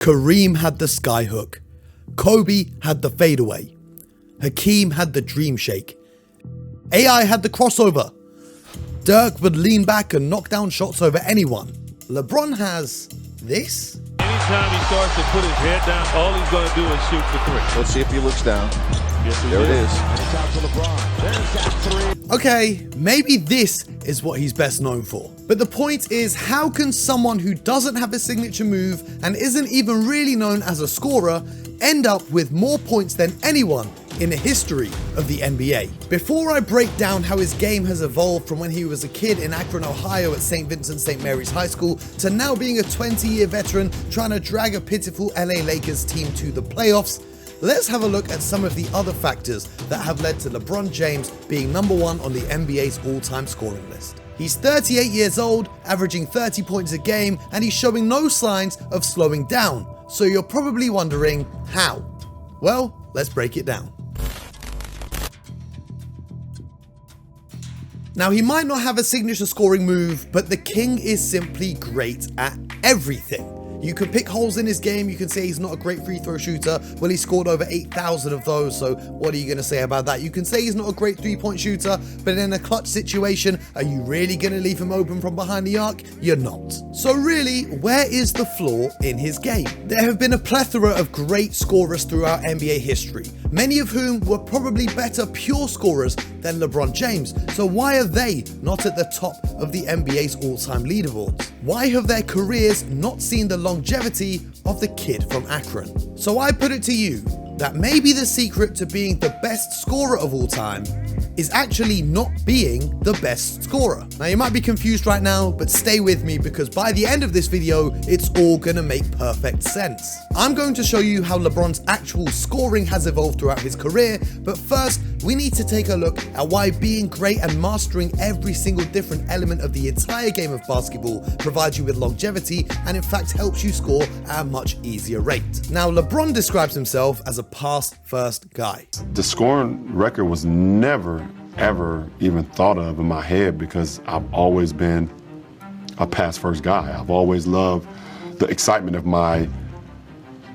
Kareem had the skyhook. Kobe had the fadeaway. Hakeem had the dream shake. AI had the crossover. Dirk would lean back and knock down shots over anyone. LeBron has this. Anytime he starts to put his head down, all he's going to do is shoot for three. Let's see if he looks down. Yes, There it is. And it's out to LeBron. There's that three. Okay, maybe this is what he's best known for. But the point is, how can someone who doesn't have a signature move and isn't even really known as a scorer end up with more points than anyone in the history of the NBA? Before I break down how his game has evolved from when he was a kid in Akron, Ohio at St. Vincent St. Mary's High School to now being a 20-year veteran trying to drag a pitiful LA Lakers team to the playoffs, let's have a look at some of the other factors that have led to LeBron James being #1 on the NBA's all-time scoring list. He's 38 years old, averaging 30 points a game, and he's showing no signs of slowing down. So you're probably wondering, how? Well, let's break it down. Now, he might not have a signature scoring move, but the king is simply great at everything. You can pick holes in his game, you can say he's not a great free throw shooter, well he scored over 8,000 of those, so what are you going to say about that? You can say he's not a great 3-point shooter, but in a clutch situation, are you really going to leave him open from behind the arc? You're not. So really, where is the flaw in his game? There have been a plethora of great scorers throughout NBA history, many of whom were probably better pure scorers than LeBron James, so why are they not at the top of the NBA's all-time leaderboards? Why have their careers not seen the longevity of the kid from Akron? So I put it to you that maybe the secret to being the best scorer of all time is actually not being the best scorer. Now you might be confused right now, but stay with me because by the end of this video, it's all gonna make perfect sense. I'm going to show you how LeBron's actual scoring has evolved throughout his career, but first, we need to take a look at why being great and mastering every single different element of the entire game of basketball provides you with longevity and in fact helps you score at a much easier rate. Now, LeBron describes himself as a pass-first guy. The scoring record was never, ever even thought of in my head because I've always been a pass-first guy. I've always loved the excitement of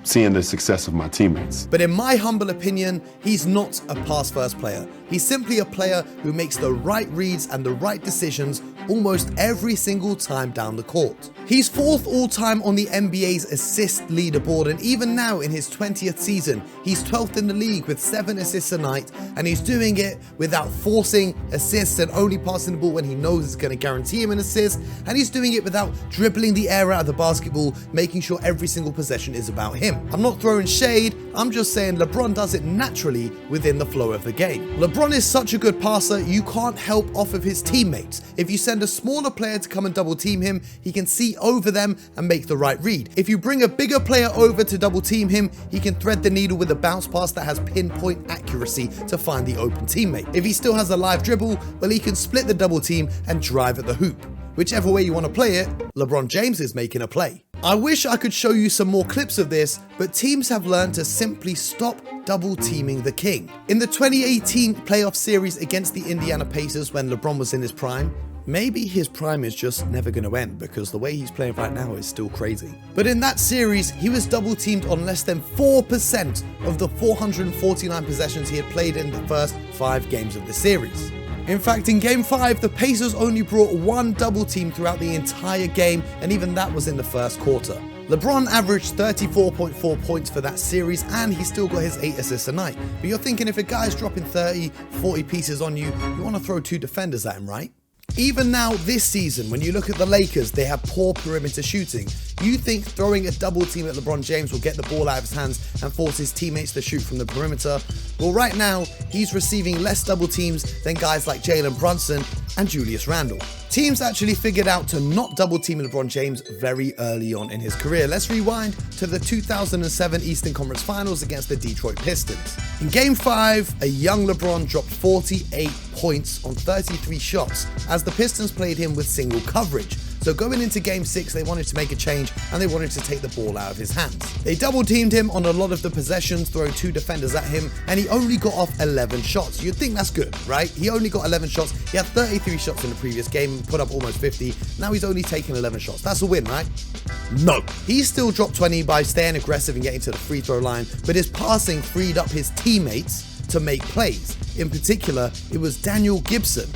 seeing the success of my teammates. But in my humble opinion, he's not a pass-first player. He's simply a player who makes the right reads and the right decisions almost every single time down the court. He's 4th all-time on the NBA's assist leaderboard, and even now in his 20th season, he's 12th in the league with 7 assists a night, and he's doing it without forcing assists and only passing the ball when he knows it's going to guarantee him an assist, and he's doing it without dribbling the air out of the basketball, making sure every single possession is about him. I'm not throwing shade, I'm just saying LeBron does it naturally within the flow of the game. LeBron is such a good passer, you can't help off of his teammates. If you send a smaller player to come and double team him, he can see over them and make the right read. If you bring a bigger player over to double team him, he can thread the needle with a bounce pass that has pinpoint accuracy to find the open teammate. If he still has a live dribble, well he can split the double team and drive at the hoop. Whichever way you want to play it, LeBron James is making a play. I wish I could show you some more clips of this, but teams have learned to simply stop double teaming the king. In the 2018 playoff series against the Indiana Pacers when LeBron was in his prime, maybe his prime is just never going to end because the way he's playing right now is still crazy. But in that series, he was double teamed on less than 4% of the 449 possessions he had played in the first 5 games of the series. In fact, in Game 5, the Pacers only brought 1 double team throughout the entire game, and even that was in the first quarter. LeBron averaged 34.4 points for that series, and he still got his 8 assists a night. But you're thinking if a guy's dropping 30, 40 pieces on you, you want to throw 2 defenders at him, right? Even now this season, when you look at the Lakers, they have poor perimeter shooting. You think throwing a double team at LeBron James will get the ball out of his hands and force his teammates to shoot from the perimeter? Well, right now, he's receiving less double teams than guys like Jalen Brunson and Julius Randle. Teams actually figured out to not double team LeBron James very early on in his career. Let's rewind to the 2007 Eastern Conference Finals against the Detroit Pistons. In Game 5, a young LeBron dropped 48 points on 33 shots as the Pistons played him with single coverage. So going into game 6, they wanted to make a change and they wanted to take the ball out of his hands. They double teamed him on a lot of the possessions, throwing 2 defenders at him, and he only got off 11 shots. You'd think that's good, right? He only got 11 shots. He had 33 shots in the previous game, put up almost 50. Now he's only taken 11 shots. That's a win, right? No. He still dropped 20 by staying aggressive and getting to the free throw line, but his passing freed up his teammates to make plays. In particular, it was Daniel Gibson,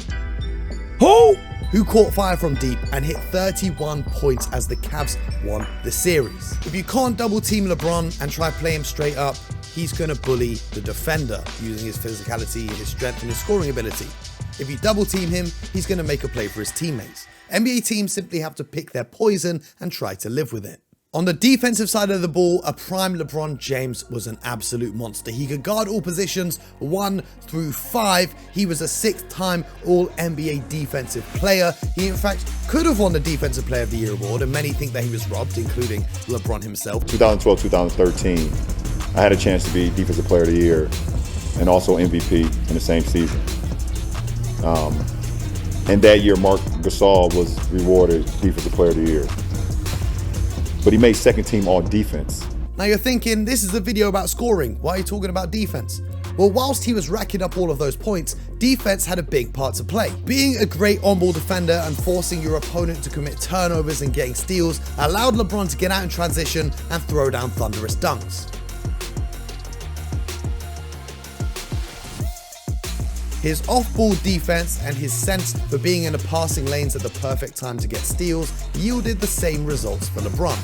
who caught fire from deep and hit 31 points as the Cavs won the series. If you can't double team LeBron and try play him straight up, he's going to bully the defender using his physicality, his strength, and his scoring ability. If you double team him, he's going to make a play for his teammates. NBA teams simply have to pick their poison and try to live with it. On the defensive side of the ball, a prime LeBron James was an absolute monster. He could guard all positions 1 through 5. He was a 6-time All-NBA defensive player. He in fact could have won the Defensive Player of the Year award, and many think that he was robbed, including LeBron himself. 2012-2013, I had a chance to be Defensive Player of the Year and also MVP in the same season. And that year, Marc Gasol was rewarded Defensive Player of the Year. But he made second team all defense. Now you're thinking, this is a video about scoring. Why are you talking about defense? Well, whilst he was racking up all of those points, defense had a big part to play. Being a great on-ball defender and forcing your opponent to commit turnovers and getting steals allowed LeBron to get out in transition and throw down thunderous dunks. His off-ball defense and his sense for being in the passing lanes at the perfect time to get steals yielded the same results for LeBron.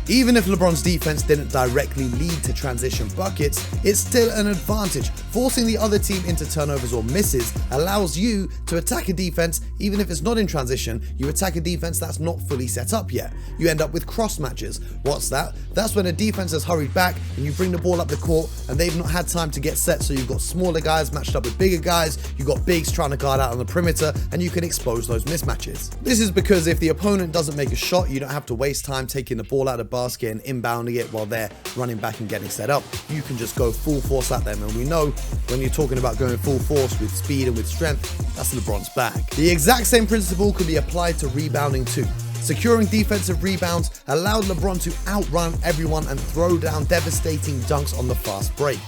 Even if LeBron's defense didn't directly lead to transition buckets, it's still an advantage. Forcing the other team into turnovers or misses allows you to attack a defense even if it's not in transition. You attack a defense that's not fully set up yet. You end up with cross matches. What's that? That's when a defense has hurried back and you bring the ball up the court and they've not had time to get set, so you've got smaller guys matched up with bigger guys, you've got bigs trying to guard out on the perimeter, and you can expose those mismatches. This is because if the opponent doesn't make a shot, you don't have to waste time taking the ball out of the basket and inbounding it while they're running back and getting set up. You can just go full force at them, and we know when you're talking about going full force with speed and with strength, that's LeBron's bag. The exact same principle can be applied to rebounding too. Securing defensive rebounds allowed LeBron to outrun everyone and throw down devastating dunks on the fast break.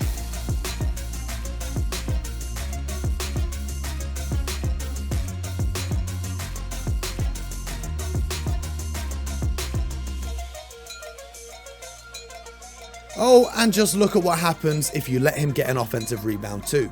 Oh, and just look at what happens if you let him get an offensive rebound too.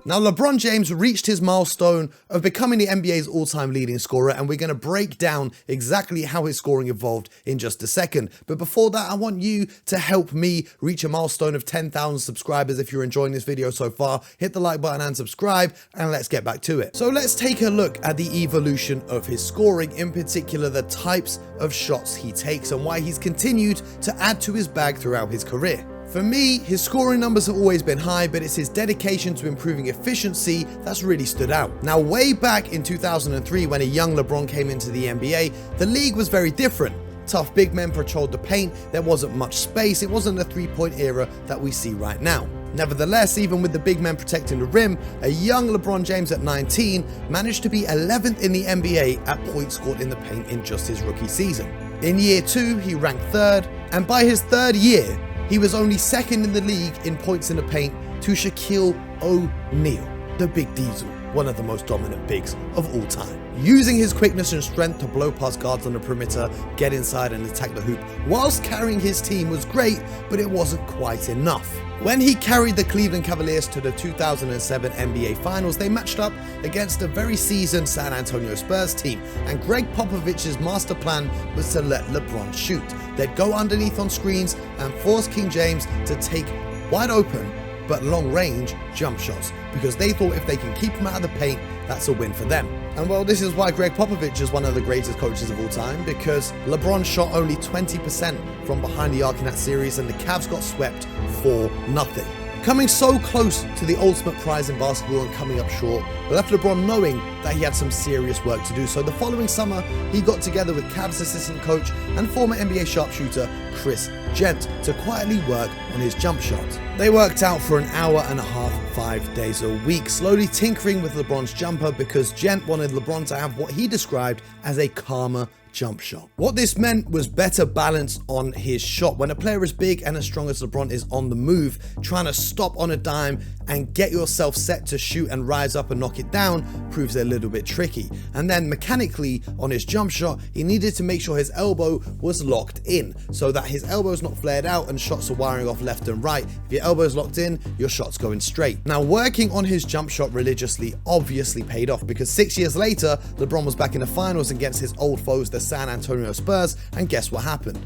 Now, LeBron James reached his milestone of becoming the NBA's all-time leading scorer, and we're going to break down exactly how his scoring evolved in just a second. But before that, I want you to help me reach a milestone of 10,000 subscribers. If you're enjoying this video so far, hit the like button and subscribe, and let's get back to it. So let's take a look at the evolution of his scoring, in particular the types of shots he takes and why he's continued to add to his bag throughout his career. For me, his scoring numbers have always been high, but it's his dedication to improving efficiency that's really stood out. Now, way back in 2003, when a young LeBron came into the NBA, the league was very different. Tough big men patrolled the paint, there wasn't much space, it wasn't the three-point era that we see right now. Nevertheless, even with the big men protecting the rim, a young LeBron James at 19 managed to be 11th in the NBA at points scored in the paint in just his rookie season. In year 2, he ranked 3rd, and by his 3rd year, he was only 2nd in the league in points in the paint to Shaquille O'Neal, the Big Diesel, one of the most dominant bigs of all time. Using his quickness and strength to blow past guards on the perimeter, get inside and attack the hoop, whilst carrying his team was great, but it wasn't quite enough. When he carried the Cleveland Cavaliers to the 2007 NBA Finals, they matched up against a very seasoned San Antonio Spurs team, and Greg Popovich's master plan was to let LeBron shoot. They'd go underneath on screens and force King James to take wide open but long range jump shots, because they thought if they can keep him out of the paint, that's a win for them. And well, this is why Greg Popovich is one of the greatest coaches of all time, because LeBron shot only 20% from behind the arc in that series and the Cavs got swept 4-0. Coming so close to the ultimate prize in basketball and coming up short left LeBron knowing that he had some serious work to do. So the following summer, he got together with Cavs assistant coach and former NBA sharpshooter Chris Gent to quietly work on his jump shot. They worked out for an hour and a half, 5 days a week, slowly tinkering with LeBron's jumper because Gent wanted LeBron to have what he described as a calmer jump shot. What this meant was better balance on his shot. When a player as big and as strong as LeBron is on the move, trying to stop on a dime and get yourself set to shoot and rise up and knock it down proves a little bit tricky. And then mechanically on his jump shot, he needed to make sure his elbow was locked in so that his elbow's not flared out and shots are wiring off left and right. If your elbow's locked in, your shot's going straight. Now, working on his jump shot religiously obviously paid off because 6 years later, LeBron was back in the finals against his old foes, the San Antonio Spurs, and guess what happened?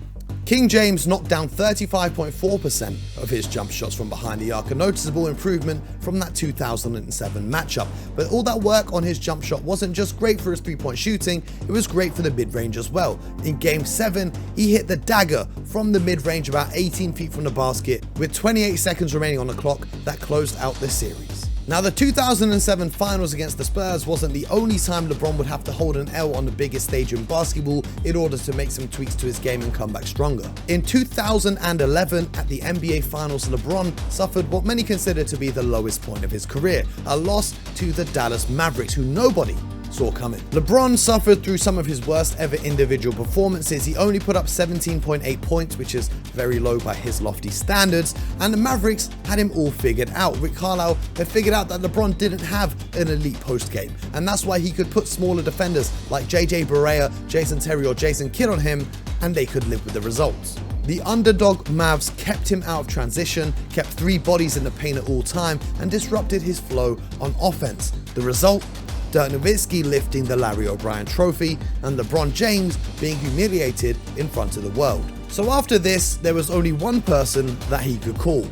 King James knocked down 35.4% of his jump shots from behind the arc, a noticeable improvement from that 2007 matchup. But all that work on his jump shot wasn't just great for his three-point shooting, it was great for the mid-range as well. In Game 7, he hit the dagger from the mid-range about 18 feet from the basket with 28 seconds remaining on the clock that closed out the series. Now, the 2007 finals against the Spurs wasn't the only time LeBron would have to hold an L on the biggest stage in basketball in order to make some tweaks to his game and come back stronger. In 2011, at the NBA Finals, LeBron suffered what many consider to be the lowest point of his career, a loss to the Dallas Mavericks, who nobody saw coming. LeBron suffered through some of his worst ever individual performances. He only put up 17.8 points, which is very low by his lofty standards, and the Mavericks had him all figured out. Rick Carlisle had figured out that LeBron didn't have an elite post game, and that's why he could put smaller defenders like JJ Barea, Jason Terry, or Jason Kidd on him, and they could live with the results. The underdog Mavs kept him out of transition, kept 3 bodies in the paint at all time, and disrupted his flow on offense. The result? Dirk Nowitzki lifting the Larry O'Brien trophy and LeBron James being humiliated in front of the world. So after this, there was only one person that he could call.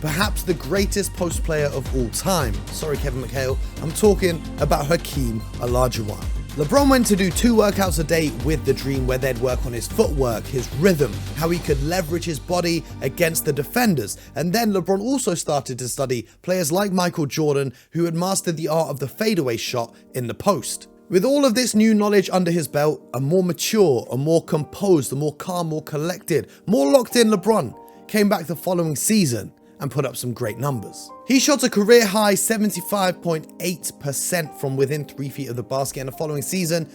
Perhaps the greatest post player of all time. Sorry, Kevin McHale, I'm talking about Hakeem Olajuwon. LeBron went to do 2 workouts a day with the Dream, where they'd work on his footwork, his rhythm, how he could leverage his body against the defenders. And then LeBron also started to study players like Michael Jordan, who had mastered the art of the fadeaway shot in the post. With all of this new knowledge under his belt, a more mature, a more composed, a more calm, more collected, more locked in LeBron came back the following season and put up some great numbers. He shot a career high 75.8% from within 3 feet of the basket, and the following season,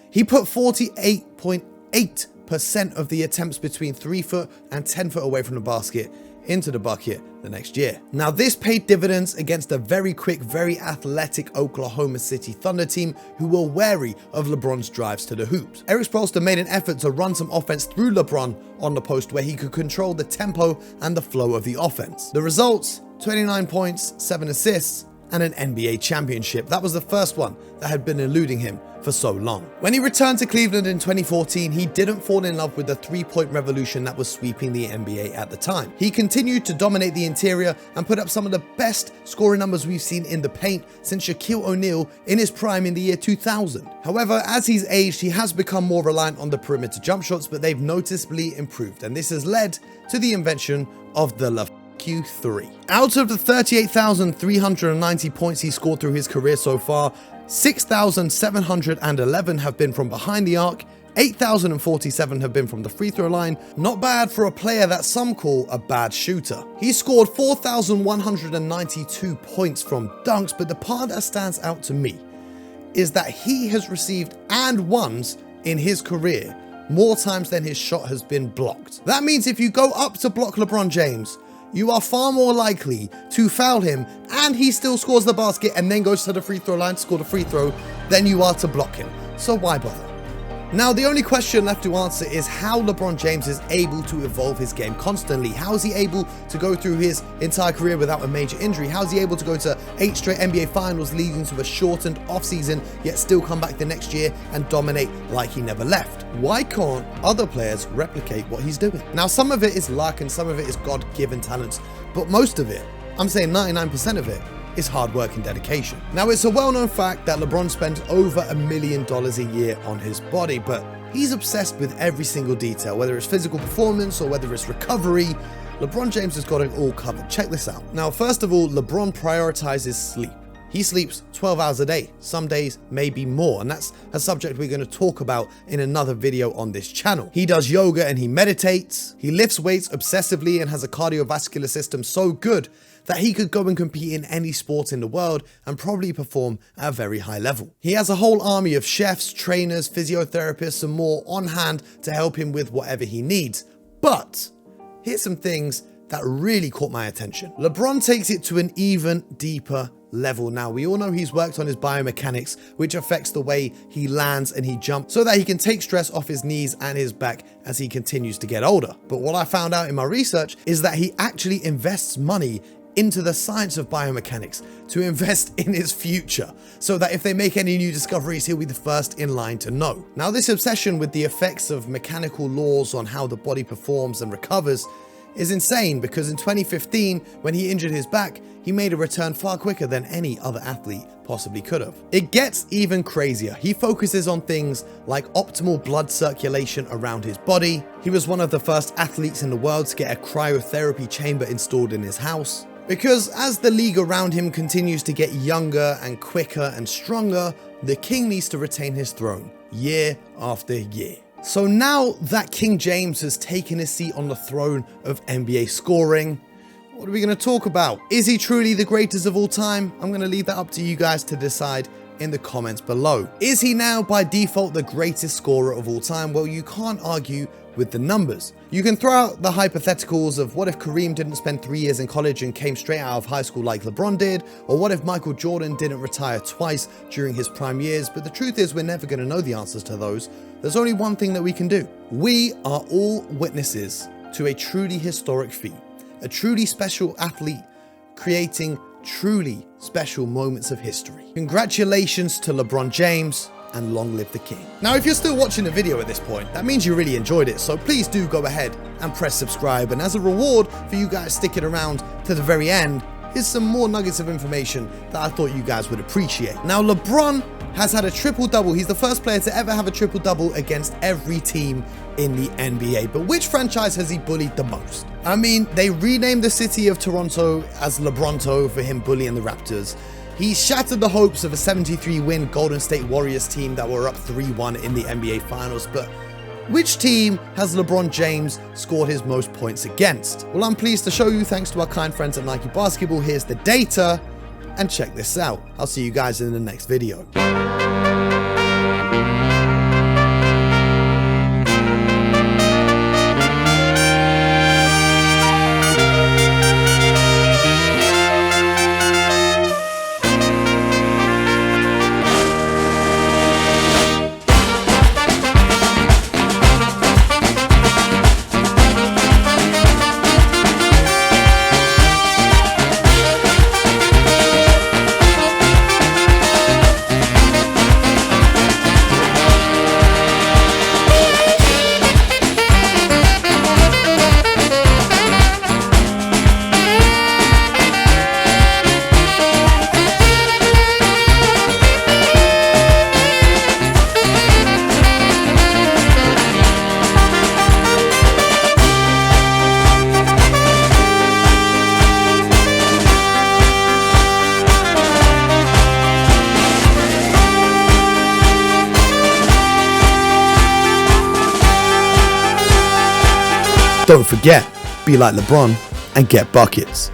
he put 48.8% of the attempts between 3 foot and 10 foot away from the basket into the bucket the next year. Now, this paid dividends against a very quick, very athletic Oklahoma City Thunder team who were wary of LeBron's drives to the hoops. Eric Spoelstra made an effort to run some offense through LeBron on the post where he could control the tempo and the flow of the offense. The results? 29 points, 7 assists, and an NBA championship. That was the first one that had been eluding him for so long. When he returned to Cleveland in 2014, he didn't fall in love with the three-point revolution that was sweeping the NBA at the time. He continued to dominate the interior and put up some of the best scoring numbers we've seen in the paint since Shaquille O'Neal in his prime in the year 2000. However, as he's aged, he has become more reliant on the perimeter jump shots, but they've noticeably improved, and this has led to the invention of the ckYou. Out of the 38,390 points he scored through his career so far, 6,711 have been from behind the arc, 8,047 have been from the free throw line. Not bad for a player that some call a bad shooter. He scored 4,192 points from dunks, but the part that stands out to me is that he has received and ones in his career more times than his shot has been blocked. That means if you go up to block LeBron James, you are far more likely to foul him and he still scores the basket and then goes to the free throw line to score the free throw than you are to block him. So why bother? Now, the only question left to answer is how LeBron James is able to evolve his game constantly. How is he able to go through his entire career without a major injury? How is he able to go to 8 straight NBA finals leading to a shortened offseason, yet still come back the next year and dominate like he never left? Why can't other players replicate what he's doing? Now, some of it is luck and some of it is God-given talents, but most of it, I'm saying 99% of it, is hard work and dedication. Now, it's a well-known fact that LeBron spends over $1 million a year on his body, but he's obsessed with every single detail, whether it's physical performance or whether it's recovery, LeBron James has got it all covered. Check this out. Now, first of all, LeBron prioritizes sleep. He sleeps 12 hours a day, some days maybe more, and that's a subject we're going to talk about in another video on this channel. He does yoga and he meditates. He lifts weights obsessively and has a cardiovascular system so good that he could go and compete in any sport in the world and probably perform at a very high level. He has a whole army of chefs, trainers, physiotherapists, and more on hand to help him with whatever he needs. But here's some things that really caught my attention. LeBron takes it to an even deeper level now. We all know he's worked on his biomechanics, which affects the way he lands and he jumps so that he can take stress off his knees and his back as he continues to get older. But what I found out in my research is that he actually invests money into the science of biomechanics to invest in his future so that if they make any new discoveries, he'll be the first in line to know. Now, this obsession with the effects of mechanical laws on how the body performs and recovers is insane, because in 2015, when he injured his back, he made a return far quicker than any other athlete possibly could have. It gets even crazier. He focuses on things like optimal blood circulation around his body. He was one of the first athletes in the world to get a cryotherapy chamber installed in his house. Because as the league around him continues to get younger and quicker and stronger, the king needs to retain his throne year after year. So now that King James has taken his seat on the throne of NBA scoring, what are we going to talk about? Is he truly the greatest of all time? I'm going to leave that up to you guys to decide in the comments below. Is he now by default the greatest scorer of all time? Well, you can't argue with the numbers. You can throw out the hypotheticals of what if Kareem didn't spend 3 years in college and came straight out of high school like LeBron did, or what if Michael Jordan didn't retire twice during his prime years, but the truth is we're never going to know the answers to those. There's only one thing that we can do. We are all witnesses to a truly historic feat, a truly special athlete creating truly special moments of history. Congratulations to LeBron James, and long live the king. Now, if you're still watching the video at this point, that means you really enjoyed it, so please do go ahead and press subscribe, and as a reward for you guys sticking around to the very end, here's some more nuggets of information that I thought you guys would appreciate. Now, LeBron has had a triple-double. He's the first player to ever have a triple-double against every team in the NBA. But which franchise has he bullied the most? I mean, they renamed the city of Toronto as LeBronto for him bullying the Raptors. He shattered the hopes of a 73-win Golden State Warriors team that were up 3-1 in the NBA Finals. But which team has LeBron James scored his most points against? Well, I'm pleased to show you, thanks to our kind friends at Nike Basketball. Here's the data, and check this out. I'll see you guys in the next video. Don't forget, be like LeBron and get buckets.